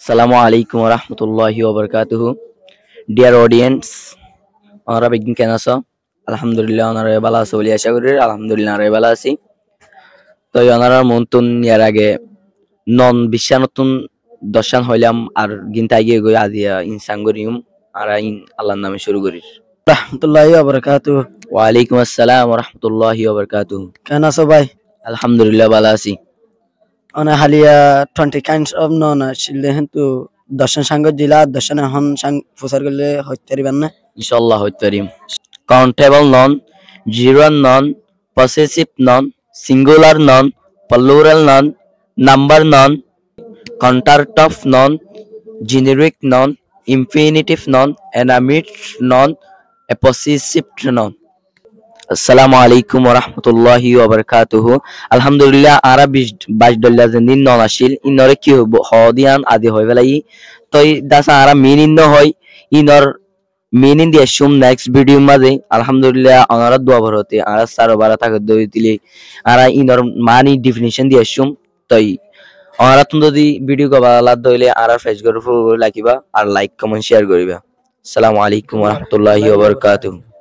Assalamu alaikum warahmatullahi wabarakatuh. Dear audience, আমরা বিজ্ঞান কেন আছো? আলহামদুলিল্লাহ ওনারা ভালো আছে বলে আশা করি। আলহামদুলিল্লাহ আমরা ভালো আছি। তো ওনারা মন্তন ইয়ার আগে নন বিশ্বা নতুন দর্শন হইলাম আর গিনতে গিয়ে গই আজিয়া ইনসান গরিম আর আল্লাহর নামে শুরু করি। রহমতুল্লাহি ওয়া বারাকাতুহু। ওয়া আলাইকুম আসসালাম ওয়া রাহমাতুল্লাহি ওয়া বারাকাতুহু। কেন আছো ভাই? আলহামদুলিল্লাহ ভালো আছি। অনা হালিয়া 20 kinds of non শিললে কিন্তু দর্শন সাঙ্গ জিলা দর্শন হন সাং প্রচার করলে হইতে পারিবেন না ইনশাআল্লাহ হইতে পারিম। কাউন্টেবল নন, জিরোয়ান নন, পসেসিভ নন, সিঙ্গুলার নন, প্লুরাল নন, নাম্বার নন, কন্ট্রাক্টভ নন, জেনেরিক নন, ইনফিনিটিভ নন, এনামিট নন, অ্যাপোসিসিভ নন। আসসালামু আলাইকুম ওয়া রাহমাতুল্লাহি ওয়া বারাকাতুহু। আলহামদুলিল্লাহ আরা 22 ডলার দিন নন আসিল ইনরে কি হদিয়ান আদি হই বেলাই তই দাসা আরা মিনিন হয় ইনর meaning the assume next video maze alhamdulillah anara dua bharote ara saro bara tak doi dile ara inor mani definition the assume toi anara tun jodi video ko bala doile ara face group lakiba ar like comment share koriba assalamu alaikum wa rahmatullahi wa barakatuh।